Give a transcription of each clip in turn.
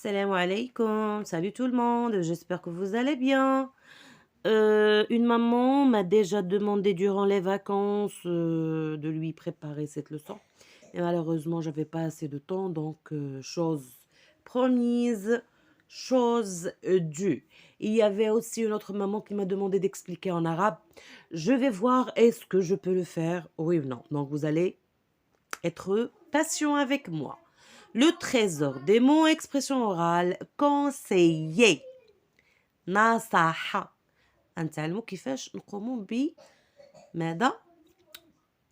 Salam alaikum, salut tout le monde, j'espère que vous allez bien. Une maman m'a déjà demandé durant les vacances de lui préparer cette leçon. Et malheureusement, j'avais pas assez de temps, donc chose promise, chose due. Il y avait aussi une autre maman qui m'a demandé d'expliquer en arabe. Je vais voir est-ce que je peux le faire, oui ou non. Donc vous allez être patient avec moi. Le trésor des mots expression orale conseiller نصح غنتعلموا كيفاش نقوموا بماذا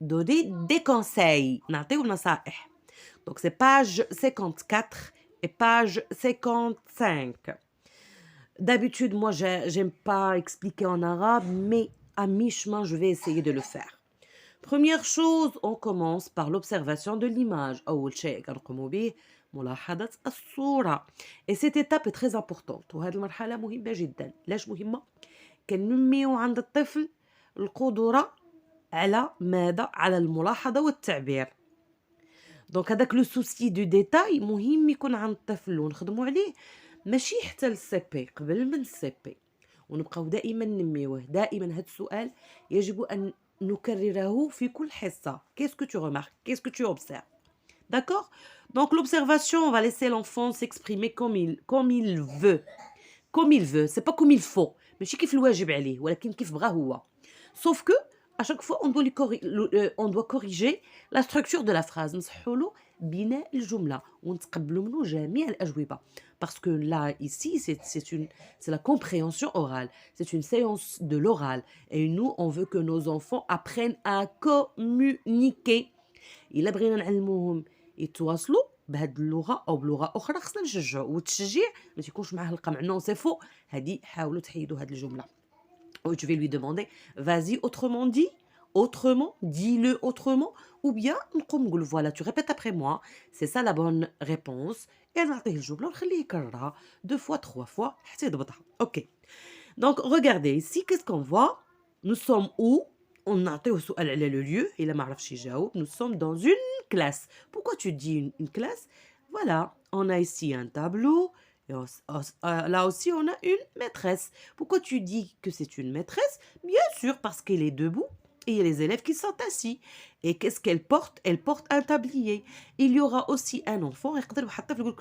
donner des conseils نعطيو نصائح. Donc c'est page 54 et page 55. D'habitude moi j'aime pas expliquer en arabe mais à mi-chemin je vais essayer de le faire. Première chose, on commence par l'observation de l'image. أول شيء كنقوموا به ملاحظة الصورة. Et cette étape est très importante وهذه المرحلة مهمة جدا. ليش مهمة؟ كنميو عند الطفل القدرة على ماذا؟ على الملاحظة والتعبير. دونك هذاك لو سوسي دو ديتاي مهم يكون عند الطفل ونخدموا عليه ماشي حتى للسي بي قبل من السي بي. ونبقاو دائما نميوه دائما هذا السؤال يجب أن نكرره في كل حصة. Qu'est-ce que tu remarques? Qu'est-ce que tu observes? D'accord? Donc l'observation, on va laisser l'enfant s'exprimer comme il veut. Comme il veut, c'est pas comme il faut. ماشي كيف الواجب عليه ولكن كيف بغا هو. Sauf que à chaque fois on doit corriger la structure de la phrase. نصحوا له بناء الجملة ونتقبلوا منه جميع الأجوبة. Parce que là, ici, c'est la compréhension orale. C'est une séance de l'oral. Et nous, on veut que nos enfants apprennent à communiquer. إلا بغينا نعلموهم يتواصلوا بهاد اللغة أو بلغة أخرى خصنا نشجعوا والتشجيع ما تيكونش معاه القمع نو سي فو هادي حاولوا تحيدوا هاد الجملة. Ou tu vas lui demander vas-y autrement dit, autrement, dis-le autrement, ou bien نقوم نقول voilà tu répètes après moi, c'est ça la bonne réponse et نعطيه الجملة ونخليه يكررها 2 fois 3 fois حتى يضبطها. OK. Donc regardez ici qu'est-ce qu'on voit? Nous sommes où? On نعطيه سؤال على le lieu, il ما عرفش يجاوب. Nous sommes dans une classe. Pourquoi tu dis une classe? Voilà, on a ici un tableau. Et là aussi, on a une maîtresse. Pourquoi tu dis que c'est une maîtresse? Bien sûr, parce qu'elle est debout et il y a les élèves qui sont assis. Et qu'est-ce qu'elle porte? Elle porte un tablier. Il y aura aussi un enfant.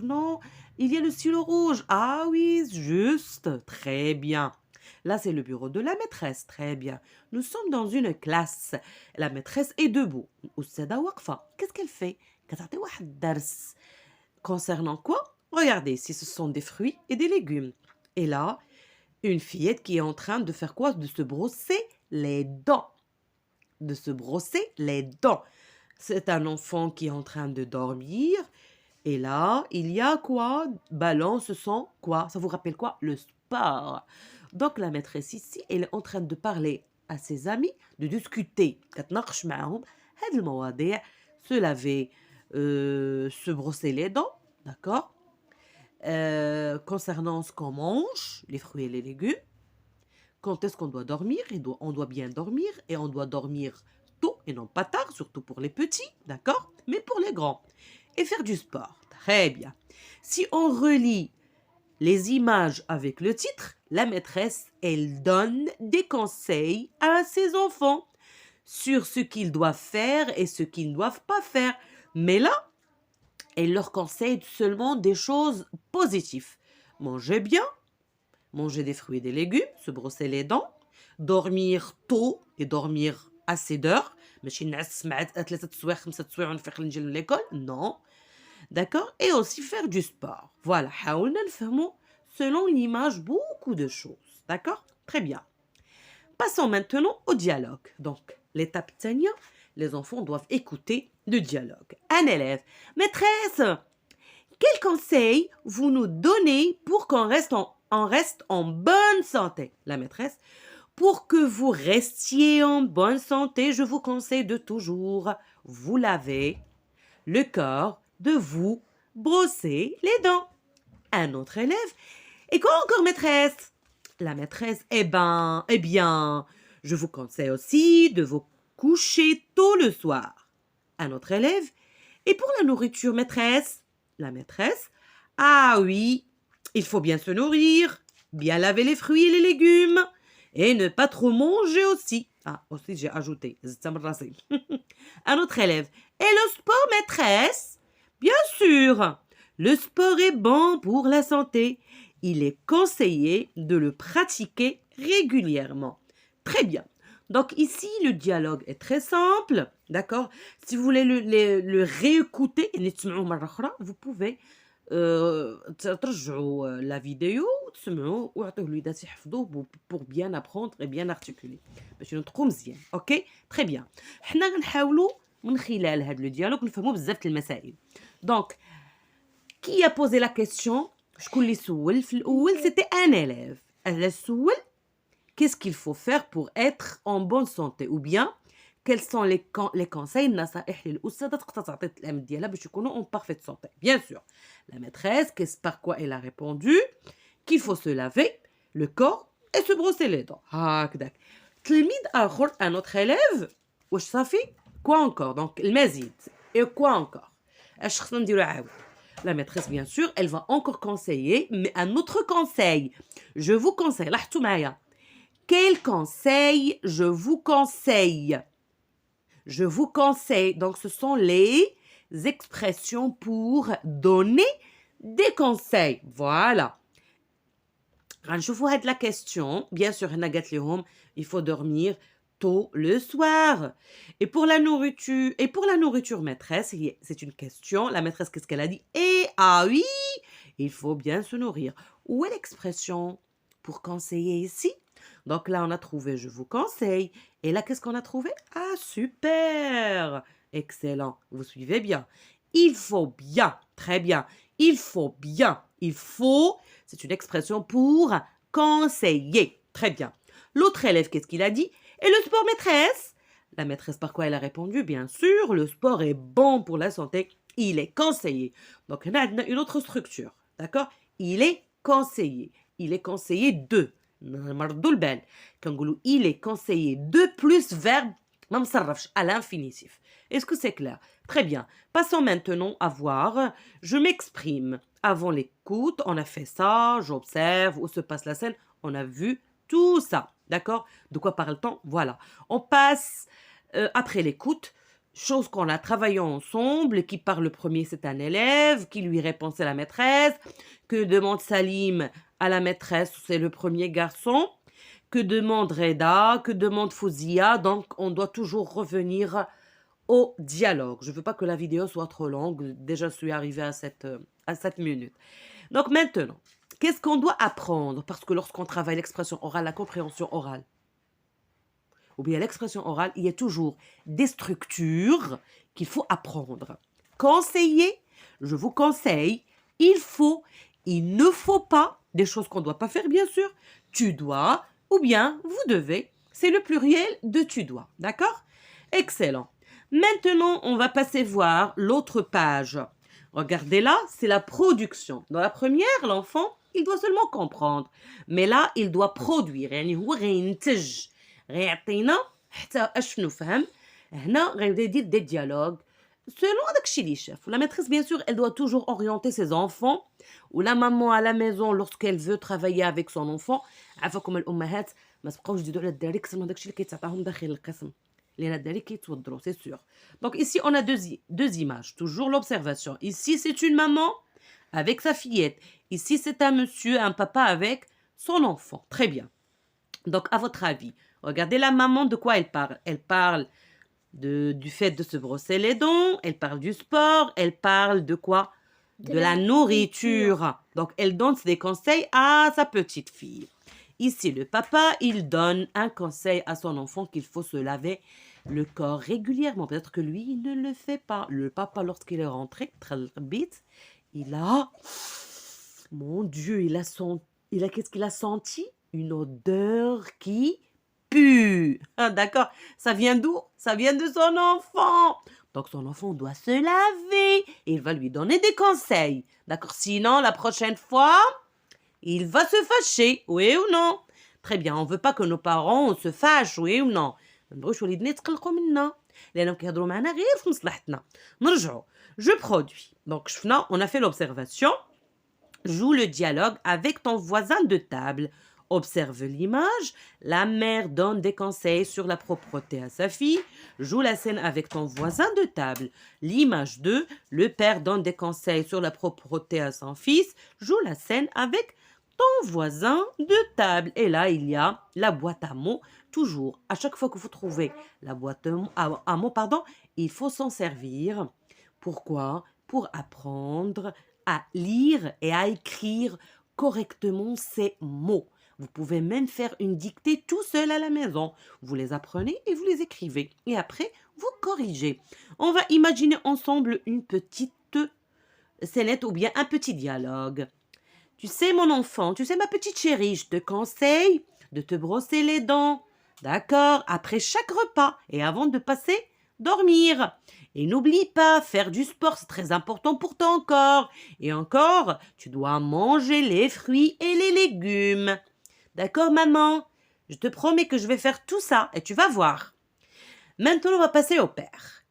Non, il y a le stylo rouge. Ah oui, juste. Très bien. Là, c'est le bureau de la maîtresse. Très bien. Nous sommes dans une classe. La maîtresse est debout. Oussada Wakfa. Qu'est-ce qu'elle fait? كتعطي واحد الدرس. Concernant quoi? Regardez, si ce sont des fruits et des légumes. Et là, une fillette qui est en train de faire quoi? De se brosser les dents. De se brosser les dents. C'est un enfant qui est en train de dormir. Et là, il y a quoi? Ballon, ce sont quoi? Ça vous rappelle quoi? Le sport. Donc la maîtresse ici, elle est en train de parler à ses amis, de discuter. كتناقش معاهم هاد المواضيع. Se laver, se brosser les dents. D'accord? Concernant ce qu'on mange, les fruits et les légumes, quand est-ce qu'on doit dormir? On doit bien dormir et on doit dormir tôt et non pas tard, surtout pour les petits, d'accord? Mais pour les grands. Et faire du sport. Très bien. Si on relie les images avec le titre, la maîtresse, elle donne des conseils à ses enfants sur ce qu'ils doivent faire et ce qu'ils ne doivent pas faire. Mais là, elle leur conseille seulement des choses positives. Manger bien, manger des fruits et des légumes, se brosser les dents, dormir tôt et dormir assez d'heures. ماشي نعس مع 3 سوايع 5 سوايع ونفيق نجي من l'école. Non. D'accord? Et aussi faire du sport. Voilà. حاولنا نفهموا selon l'image beaucoup de choses. D'accord? Très bien. Passons maintenant au dialogue. Donc, l'étape الثانية, les enfants doivent écouter le dialogue. Un élève. Maîtresse, quel conseil vous nous donnez pour qu'on reste en bonne santé? La maîtresse. Pour que vous restiez en bonne santé, je vous conseille de toujours vous laver le corps, de vous brosser les dents. Un autre élève. Et quoi encore, maîtresse? La maîtresse. Eh bien, je vous conseille aussi de vous coucher tôt le soir. Un autre élève. Et pour la nourriture, maîtresse? La maîtresse. Ah oui, il faut bien se nourrir, bien laver les fruits et les légumes, et ne pas trop manger aussi. Ah, aussi j'ai ajouté. Un autre élève. Et le sport, maîtresse? Bien sûr. Le sport est bon pour la santé. Il est conseillé de le pratiquer régulièrement. Très bien. Donc ici, le dialogue est très simple. D'accord? Si vous voulez le réécouter, vous pouvez ترجعوا la vidéo وتسمعوا ويعطيوه الوليدات يحفظوه pour bien apprendre et bien articuler باش ينطقوا مزيان. اوكي تري بيان. حنا غنحاولوا من خلال هذا لو ديالوج نفهموا بزاف د المسائل. دونك qui a posé la question شكون اللي سول في الاول c'était un élève. elle سول qu'est-ce qu'il faut faire pour être en bonne santé ou bien quels sont les conseils النصائح للأستاذة تقدر تعطي التلاميذ ديالها باش يكونوا en parfaite santé. Bien sûr. La maîtresse, par quoi elle a répondu qu'il faut se laver le corps et se brosser les dents. هكذاك. تلميذ آخر un autre élève واش صافي quoi encore donc المزيد et quoi encore اش خصنا نديرو عاود. La maîtresse bien sûr elle va encore conseiller mais un autre conseil. Je vous conseille لاحظتوا معايا. Quel conseil je vous conseille? Je vous conseille. Donc, ce sont les expressions pour donner des conseils. Voilà. غنشوفوا هاد la question. Bien sûr, هنا قالت لهم il faut dormir tôt le soir. Et pour la nourriture maîtresse, c'est une question. La maîtresse, qu'est-ce qu'elle a dit? Et ah oui, il faut bien se nourrir. Où est l'expression pour conseiller ici? Donc là, on a trouvé je vous conseille. Et là, qu'est-ce qu'on a trouvé? Ah, super! Excellent. Vous suivez bien. Il faut bien. Très bien. Il faut bien. Il faut, c'est une expression pour conseiller. Très bien. L'autre élève, qu'est-ce qu'il a dit? Et le sport, maîtresse? La maîtresse, par quoi elle a répondu? Bien sûr, le sport est bon pour la santé. Il est conseillé. Donc, on a une autre structure. D'accord? Il est conseillé. Il est conseillé de. نمرضوا البال كنقولوا il est conseillé de plus verbe ما مصرفش à l'infinitif. Est-ce que c'est clair? Très bien. Passons maintenant à voir. Je m'exprime. Avant l'écoute, on a fait ça, j'observe, où se passe la scène, on a vu tout ça. D'accord? De quoi parle-t-on? Voilà. On passe après l'écoute. Chose qu'on a travaillé ensemble. Qui parle le premier, c'est un élève. Qui lui répond, c'est la maîtresse. Que demande Salim à la maîtresse, c'est le premier garçon. Que demande Reda? Que demande Fouzia? Donc, on doit toujours revenir au dialogue. Je ne veux pas que la vidéo soit trop longue. Déjà, je suis arrivée à 7 minutes. Donc, maintenant, qu'est-ce qu'on doit apprendre? Parce que lorsqu'on travaille l'expression orale, la compréhension orale, ou bien l'expression orale, il y a toujours des structures qu'il faut apprendre. Conseiller, je vous conseille, il faut, il ne faut pas, des choses qu'on ne doit pas faire bien sûr, tu dois, ou bien vous devez, c'est le pluriel de tu dois, d'accord? Excellent. Maintenant, on va passer voir l'autre page. Regardez là, c'est la production. Dans la première, l'enfant, il doit seulement comprendre. Mais là, il doit produire. يعني هو غينتج. غيعطينا حتى اش نفهم. هنا غيبدا يدير des dialogues selon داكشي اللي شاف. La maîtresse, bien sûr, elle doit toujours orienter ses enfants. Ou la maman à la maison, lorsqu'elle veut travailler avec son enfant. عافاكم الأمهات ما تبقاوش تزيدوا على الدراري كثر من داكشي اللي كيتعطاهم داخل القسم. لأن الدراري كيتوضروا, c'est sûr. Donc ici, on a deux images. Toujours l'observation. Ici, c'est une maman avec sa fillette. Ici, c'est un monsieur, un papa avec son enfant. Très bien. Donc, à votre avis, regardez la maman, de quoi elle parle? Elle parle du fait de se brosser les dents, elle parle du sport, elle parle de quoi? De la nourriture. Donc, elle donne des conseils à sa petite fille. Ici, le papa, il donne un conseil à son enfant qu'il faut se laver le corps régulièrement. Peut-être que lui, il ne le fait pas. Le papa, lorsqu'il est rentré, il a... Mon Dieu, qu'est-ce qu'il a senti? Une odeur qui pue. Ah, d'accord. Ça vient d'où? Ça vient de son enfant. Donc, son enfant doit se laver. Et il va lui donner des conseils. D'accord. Sinon, la prochaine fois, il va se fâcher. Oui ou non? Très bien. On ne veut pas que nos parents se fâchent. Oui ou non? ما نبغيوش وليدنا يتقلقوا منا لأنهم كيهضروا معنا غير في مصلحتنا. نرجعوا. Je produis. Donc, on a fait l'observation. Joue le dialogue avec ton voisin de table. Observe l'image. La mère donne des conseils sur la propreté à sa fille. Joue la scène avec ton voisin de table. L'image 2. Le père donne des conseils sur la propreté à son fils. Joue la scène avec ton voisin de table. Et là, il y a la boîte à mots. Toujours, à chaque fois que vous trouvez la boîte à mots, il faut s'en servir. Pourquoi? Pour apprendre à lire et à écrire correctement ces mots. Vous pouvez même faire une dictée tout seul à la maison. Vous les apprenez et vous les écrivez. Et après, vous corrigez. On va imaginer ensemble une petite scénette ou bien un petit dialogue. Tu sais, mon enfant, tu sais, ma petite chérie, je te conseille de te brosser les dents. D'accord? Après chaque repas et avant de passer dormir. Et n'oublie pas, faire du sport, c'est très important pour ton corps. Et encore, tu dois manger les fruits et les légumes. D'accord, maman? Je te promets que je vais faire tout ça et tu vas voir. Maintenant, on va passer au père.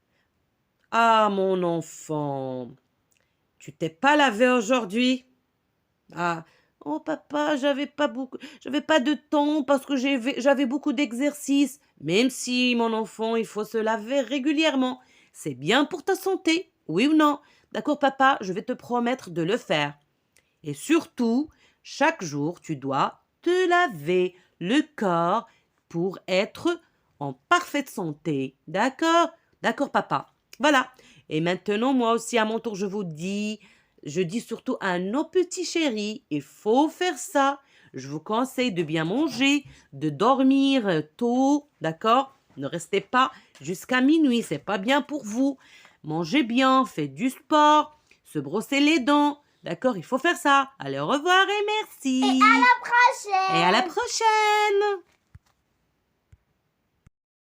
Ah, mon enfant, tu t'es pas lavé aujourd'hui? Ah, oh papa, j'avais pas de temps parce que j'avais beaucoup d'exercices. Même si, mon enfant, il faut se laver régulièrement. C'est bien pour ta santé, oui ou non? D'accord, papa, je vais te promettre de le faire. Et surtout, chaque jour, tu dois te laver le corps pour être en parfaite santé. D'accord? D'accord, papa. Voilà. Et maintenant, moi aussi, à mon tour, je dis surtout à nos petits chéris, il faut faire ça. Je vous conseille de bien manger, de dormir tôt, d'accord? Ne restez pas jusqu'à minuit, c'est pas bien pour vous. Mangez bien, faites du sport, se brosser les dents, d'accord? Il faut faire ça. Allez, au revoir et merci. Et à la prochaine. Et à la prochaine.